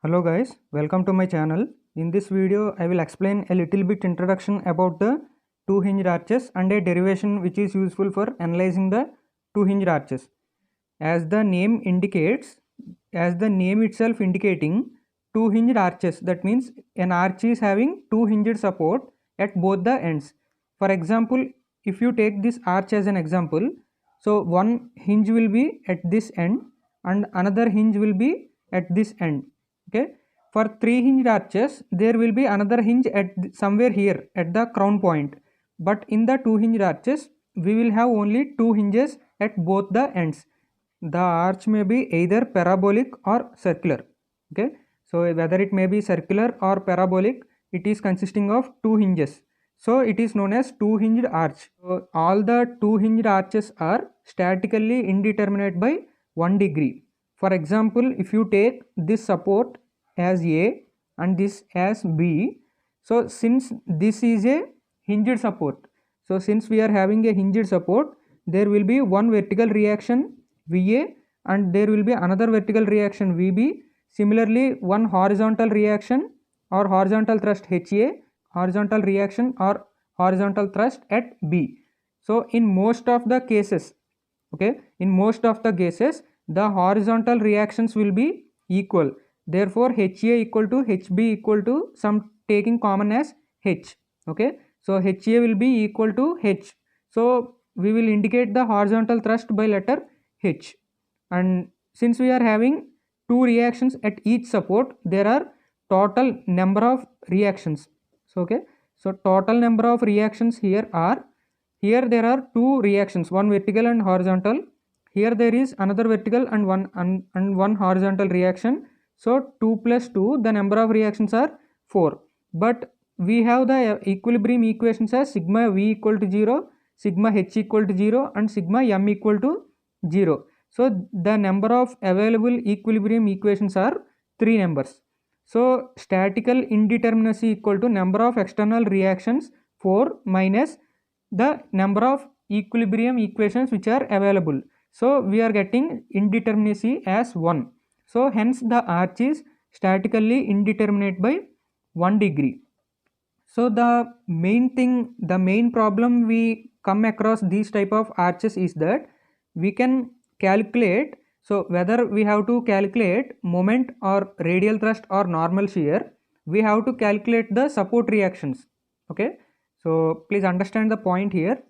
Hello guys, welcome to my channel. In this video I will explain a little bit introduction about the two hinged arches and a derivation which is useful for analyzing the two hinged arches. As the name indicates, as the name itself indicating, two hinged arches, that means an arch is having two hinged support at both the ends. For example, if you take this arch as an example, so one hinge will be at this end and another hinge will be at this end. Okay, for three hinged arches there will be another hinge at somewhere here at the crown point, but in the two hinged arches we will have only two hinges at both the ends. The arch may be either parabolic or circular. Okay, so whether it may be circular or parabolic, it is consisting of two hinges, so it is known as two hinged arch. So all the two hinged arches are statically indeterminate by 1 degree. For example, if you take this support as A and this as B, so since this is a hinged support, so since we are having a hinged support, there will be one vertical reaction VA and there will be another vertical reaction VB. Similarly, one horizontal reaction or horizontal thrust HA, horizontal reaction or horizontal thrust at B. So in most of the cases, okay, in most of the cases the horizontal reactions will be equal. Therefore HA equal to HB equal to some taking common as H. Okay, so HA will be equal to H. So we will indicate the horizontal thrust by letter H. And since we are having two reactions at each support, there are total number of reactions. So okay, so total number of reactions here are, here there are two reactions, one vertical and horizontal. Here there is another vertical and one horizontal reaction. So 2 plus 2, the number of reactions are 4. But we have the equilibrium equations as sigma V equal to 0, sigma H equal to 0 and sigma M equal to 0. So the number of available equilibrium equations are 3 numbers. So statical indeterminacy equal to number of external reactions 4 minus the number of equilibrium equations which are available. So we are getting indeterminacy as 1. So hence the arch is statically indeterminate by 1 degree. So the main problem we come across these type of arches is that we can calculate, so whether we have to calculate moment or radial thrust or normal shear, we have to calculate the support reactions. Okay, so please understand the point here.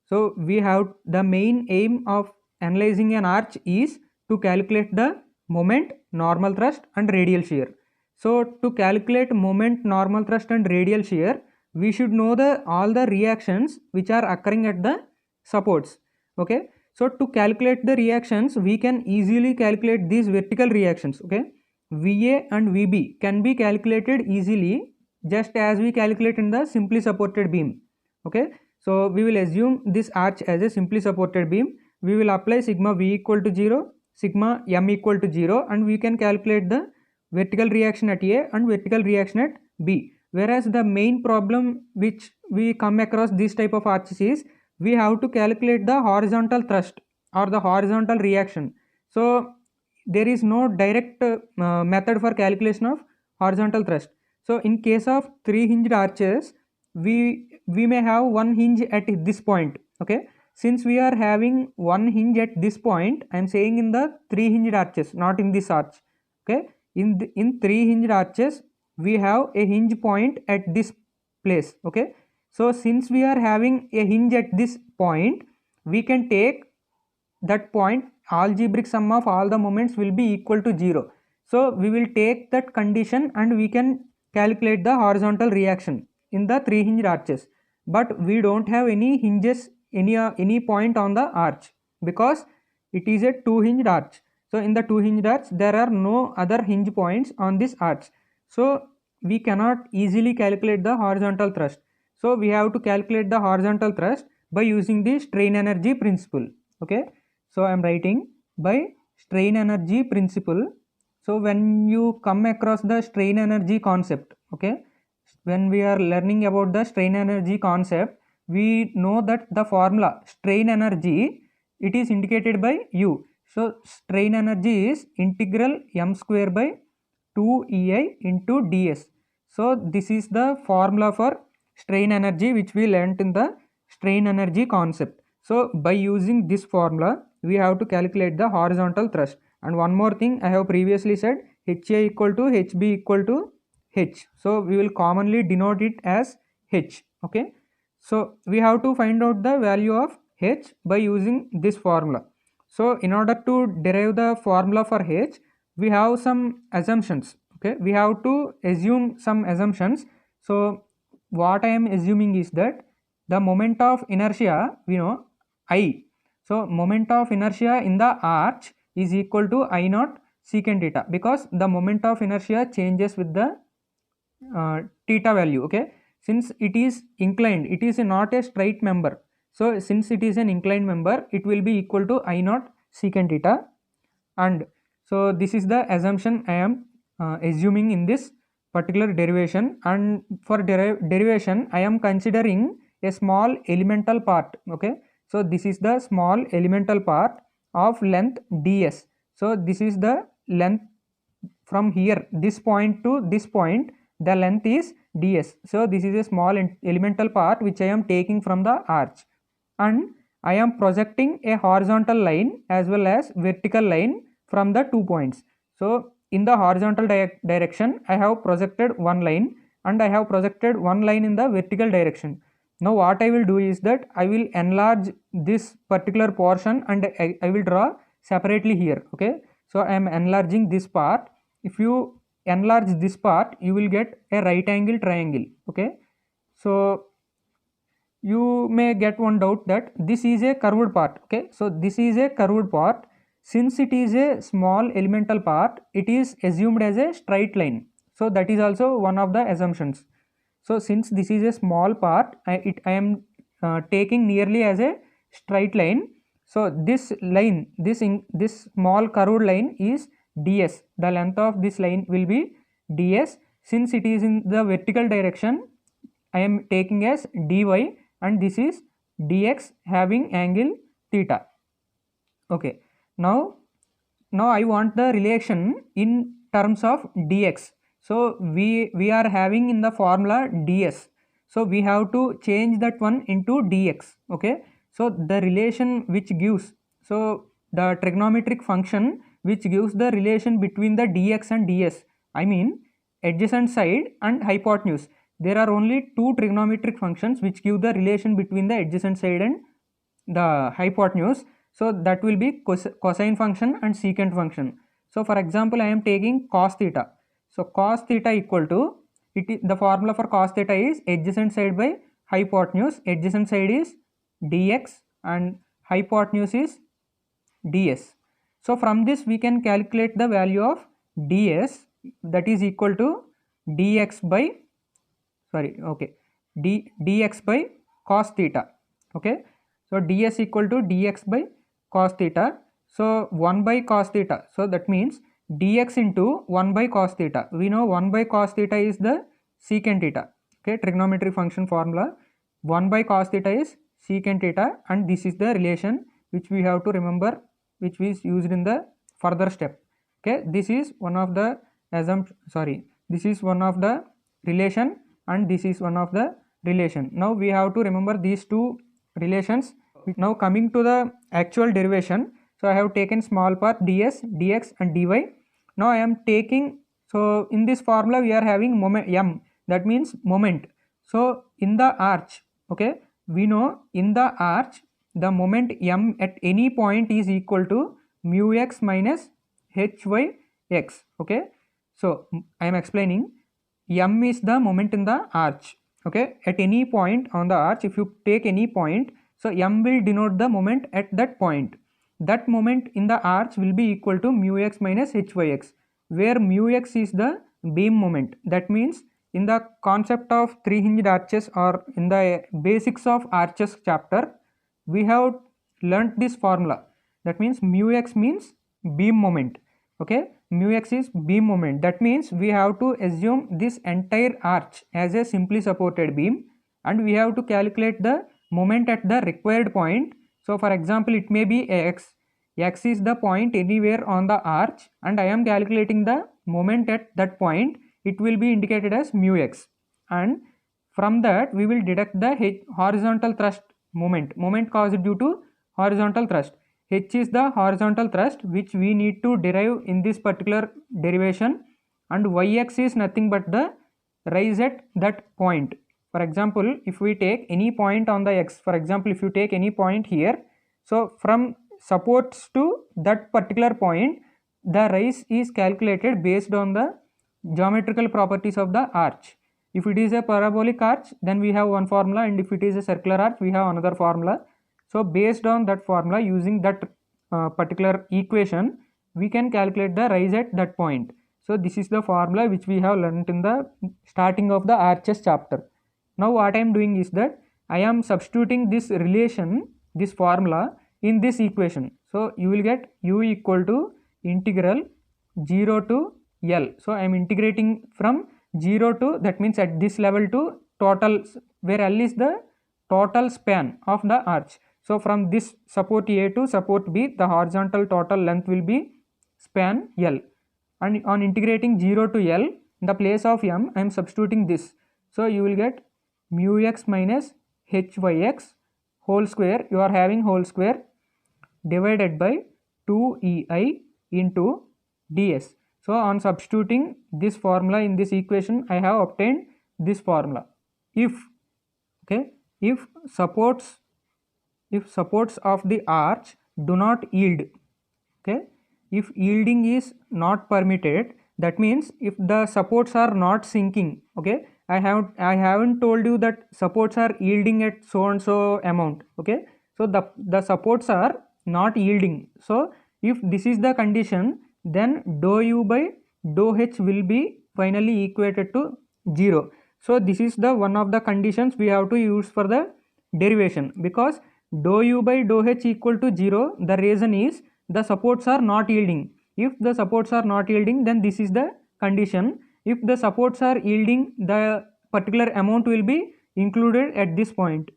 So we have the main aim of analyzing an arch is to calculate the moment, normal thrust and radial shear. So to calculate moment, normal thrust and radial shear, we should know all the reactions which are occurring at the supports. Okay, so to calculate the reactions, we can easily calculate these vertical reactions. Okay, VA and VB can be calculated easily just as we calculate in the simply supported beam. Okay, so we will assume this arch as a simply supported beam. We will apply sigma V equal to 0, sigma M equal to 0 and we can calculate the vertical reaction at A and vertical reaction at B. Whereas the main problem which we come across this type of arches is we have to calculate the horizontal thrust or the horizontal reaction. So there is no direct method for calculation of horizontal thrust. So in case of three hinged arches, we may have one hinge at this point. Okay, since we are having one hinge at this point, I am saying in the three hinged arches, not in this arch. Okay, in three hinged arches we have a hinge point at this place. Okay, so since we are having a hinge at this point, we can take that point, algebraic sum of all the moments will be equal to 0. So we will take that condition and we can calculate the horizontal reaction in the three hinged arches. But we don't have any hinges, any point on the arch because it is a two hinged arch. So in the two hinged arch there are no other hinge points on this arch. So we cannot easily calculate the horizontal thrust. So we have to calculate the horizontal thrust by using the strain energy principle. Okay, so I am writing by strain energy principle. So when you come across the strain energy concept, okay, when we are learning about the strain energy concept, we know that the formula strain energy, it is indicated by U. So strain energy is integral m square by 2EI into ds. So this is the formula for strain energy which we learnt in the strain energy concept. So by using this formula we have to calculate the horizontal thrust. And one more thing I have previously said, HA equal to HB equal to H. So we will commonly denote it as H. Okay. So we have to find out the value of H by using this formula. So in order to derive the formula for H, we have some assumptions. Okay, we have to assume some assumptions. So what I am assuming is that the moment of inertia, we know I. So moment of inertia in the arch is equal to I naught secant theta, because the moment of inertia changes with the theta value. Okay, since it is inclined, it is not a straight member. So since it is an inclined member, it will be equal to I naught secant theta. And so this is the assumption I am assuming in this particular derivation. And for derivation I am considering a small elemental part. Okay, so this is the small elemental part of length ds. So this is the length from here, this point to this point, the length is ds. So this is a small elemental part which I am taking from the arch, and I am projecting a horizontal line as well as vertical line from the 2 points. So in the horizontal direction I have projected one line, and I have projected one line in the vertical direction. Now what I will do is that I will enlarge this particular portion and I will draw separately here. Okay, so I am enlarging this part. If you enlarge this part, you will get a right angle triangle. Okay, so you may get one doubt that this is a curved part. Okay, so this is a curved part. Since it is a small elemental part, it is assumed as a straight line. So that is also one of the assumptions. So since this is a small part, I am taking nearly as a straight line. So this line, this small curved line is ds. The length of this line will be ds. Since it is in the vertical direction, I am taking as dy, and this is dx having angle theta. Okay, now I want the relation in terms of dx. So we are having in the formula ds, so we have to change that one into dx. Okay, so the relation which gives, so the trigonometric function which gives the relation between the dx and ds, I mean adjacent side and hypotenuse. There are only two trigonometric functions which give the relation between the adjacent side and the hypotenuse. So that will be cosine function and secant function. So for example, I am taking cos theta. So cos theta equal to, the formula for cos theta is adjacent side by hypotenuse. Adjacent side is dx and hypotenuse is ds. So from this we can calculate the value of ds, that is equal to dx by dx by cos theta. Okay, so ds equal to dx by cos theta. So 1 by cos theta, so that means dx into 1 by cos theta. We know 1 by cos theta is the secant theta. Okay, trigonometry function formula, 1 by cos theta is secant theta, and this is the relation which we have to remember, which is used in the further step. Okay, this is one of the this is one of the relation, and this is one of the relation. Now we have to remember these two relations. Now coming to the actual derivation, so I have taken small part ds, dx and dy. Now I am taking, so in this formula we are having moment m, that means moment. So in the arch, okay, we know in the arch the moment m at any point is equal to mu x minus h y x. Okay, so I am explaining, m is the moment in the arch. Okay, at any point on the arch, if you take any point, so m will denote the moment at that point. That moment in the arch will be equal to mu x minus hyx, where mu x is the beam moment. That means in the concept of three hinged arches, or in the basics of arches chapter, we have learnt this formula. That means mu x means beam moment. Okay, mu x is beam moment. That means we have to assume this entire arch as a simply supported beam, and we have to calculate the moment at the required point. So for example, it may be x. x is the point anywhere on the arch and I am calculating the moment at that point, it will be indicated as mu x, and from that we will deduct the horizontal thrust moment caused due to horizontal thrust. H is the horizontal thrust which we need to derive in this particular derivation, and yx is nothing but the rise at that point. For example, if we take any point on the x, for example if you take any point here, so from supports to that particular point the rise is calculated based on the geometrical properties of the arch. If it is a parabolic arch then we have one formula, and if it is a circular arch we have another formula. So based on that formula, using that particular equation, we can calculate the rise at that point. So this is the formula which we have learnt in the starting of the arches chapter. Now what I am doing is that I am substituting this relation, this formula in this equation. So you will get u equal to integral 0 to L. So I am integrating from 0 to, that means at this level, to total, where L is the total span of the arch. So from this support A to support B, the horizontal total length will be span L, and on integrating 0 to L, in the place of m I am substituting this. So you will get mu x minus hyx whole square, you are having whole square, divided by 2ei into ds. So on substituting this formula in this equation, I have obtained this formula. If supports of the arch do not yield, if yielding is not permitted, that means if the supports are not sinking, I haven't told you that supports are yielding at so and so amount, so the supports are not yielding. So if this is the condition, then dou u by dou h will be finally equated to 0. So this is the one of the conditions we have to use for the derivation, because dou u by dou h equal to 0, the reason is the supports are not yielding. If the supports are not yielding, then this is the condition. If the supports are yielding, the particular amount will be included at this point,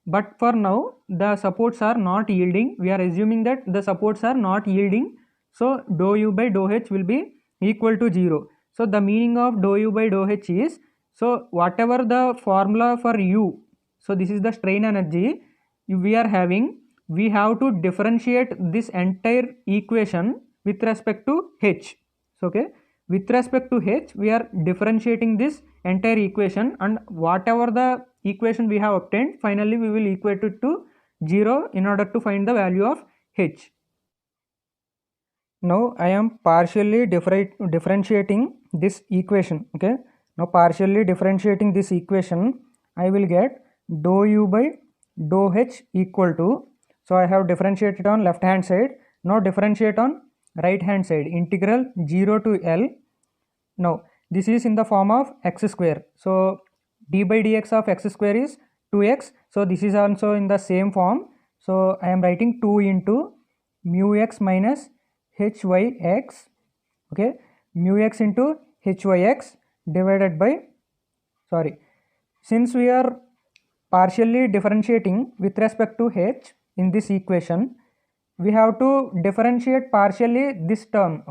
but for now the supports are not yielding, we are assuming that the supports are not yielding, so dou u by dou h will be equal to 0. So the meaning of dou u by dou h is, so whatever the formula for u, so this is the strain energy we are having, we have to differentiate this entire equation with respect to h. So with respect to h we are differentiating this entire equation, and whatever the equation we have obtained, finally we will equate it to 0 in order to find the value of h. Now I am partially differentiating this equation. Now partially differentiating this equation, I will get dou u by dou h equal to, so I have differentiated on left hand side, now differentiate on right hand side, integral 0 to L. Now this is in the form of x square, so d by dx of x square is 2x, so this is also in the same form, so I am writing 2 into mu x minus hyx, mu x into hyx divided by, since we are partially differentiating with respect to h in this equation, we have to differentiate partially this term.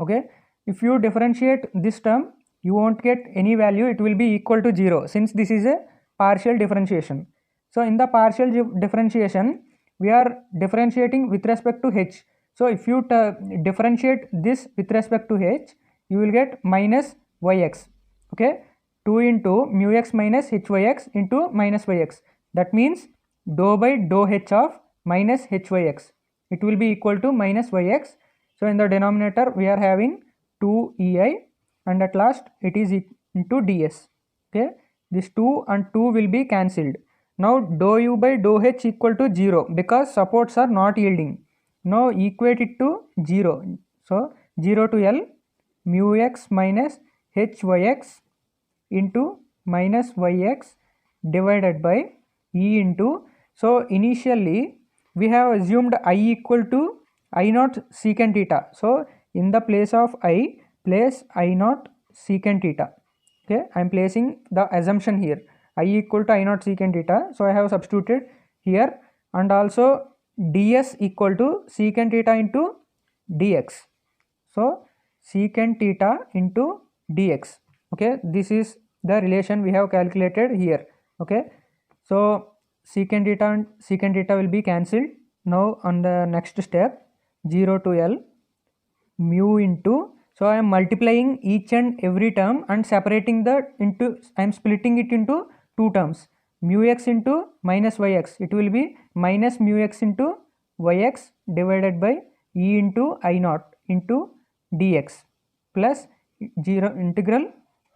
If you differentiate this term, you won't get any value, it will be equal to 0, since this is a partial differentiation. So in the partial differentiation, we are differentiating with respect to h. So if you differentiate this with respect to h, you will get minus yx, 2 into mu x minus hyx into minus yx, that means dou by dou h of minus hyx, it will be equal to minus yx. So in the denominator we are having 2ei, and at last it is into ds. This 2 and 2 will be cancelled. Now dou u by dou h equal to 0, because supports are not yielding. Now equate it to 0. So 0 to L, mu x minus hyx into minus yx divided by E into, so initially we have assumed I equal to I naught secant theta. So in the place of I, place I naught secant theta. I am placing the assumption here, I equal to I naught secant theta, so I have substituted here, and also ds equal to secant theta into dx. So secant theta into dx. Okay, this is the relation we have calculated here. Okay, so secant theta and secant theta will be cancelled. Now on the next step, 0 to L mu into, so I am multiplying each and every term and separating the into, I am splitting it into two terms, mu x into minus yx. It will be minus mu x into yx divided by e into I naught into dx plus 0 integral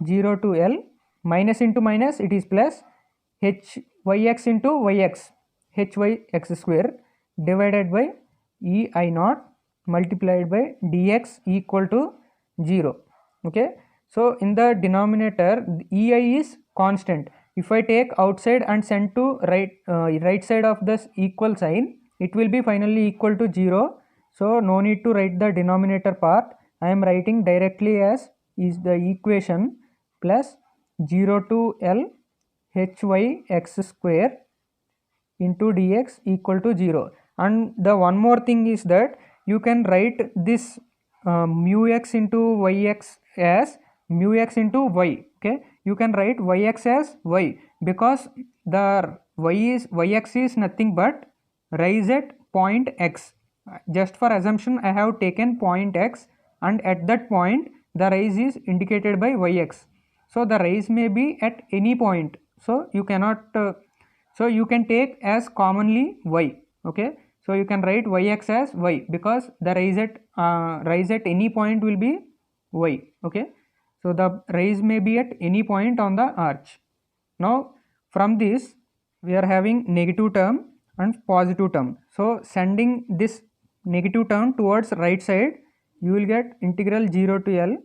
0 to L minus into minus, it is plus hyx into yx, hyx square divided by e I naught multiplied by dx equal to 0. Okay, so in the denominator ei is constant. If I take outside and send to right side of this equal sign, it will be finally equal to 0. So no need to write the denominator part. I am writing directly as is the equation plus 0 to L hyx square into dx equal to 0. And the one more thing is that you can write this mu x into yx as mu x into y. Okay, you can write yx as y because the yx is nothing but rise at point x. Just for assumption, I have taken point x, and at that point the rise is indicated by yx. So the rise may be at any point, so you cannot so you can take as commonly y. Okay, so you can write yx as y because the rise at any point will be y. Okay, so the rise may be at any point on the arch. Now from this we are having negative term and positive term. So sending this negative term towards right side, you will get integral 0 to L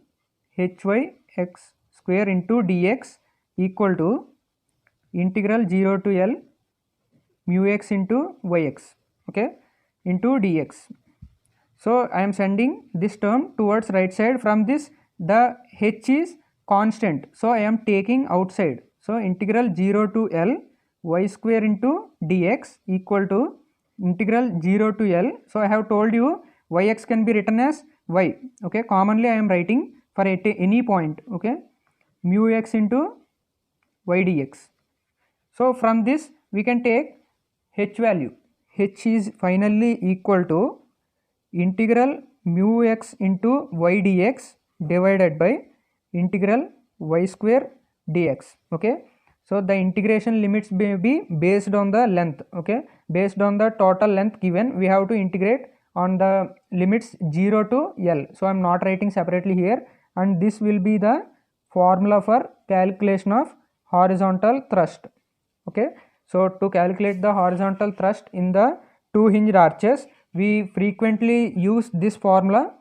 hyx square into dx equal to integral 0 to L mu x into yx, okay, into dx. So I am sending this term towards right side. From this the h is constant, so I am taking outside. So integral 0 to L y square into dx equal to integral 0 to L. So I have told you yx can be written as y. Okay, commonly I am writing for any point. Okay, mu x into y dx. So from this we can take h value. H is finally equal to integral mu x into y dx divided by integral y square dx. Okay, so the integration limits may be based on the length. Okay, based on the total length given, we have to integrate on the limits 0 to L. So I am not writing separately here, and this will be the formula for calculation of horizontal thrust. Okay, so to calculate the horizontal thrust in the two hinged arches, we frequently use this formula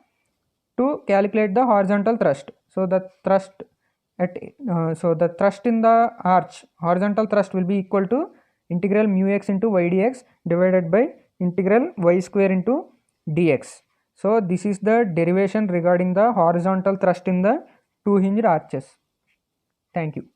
to calculate the horizontal thrust. So the thrust at the thrust in the arch, horizontal thrust will be equal to integral mu x into y dx divided by integral y square into dx. So this is the derivation regarding the horizontal thrust in the two hinged arches. Thank you.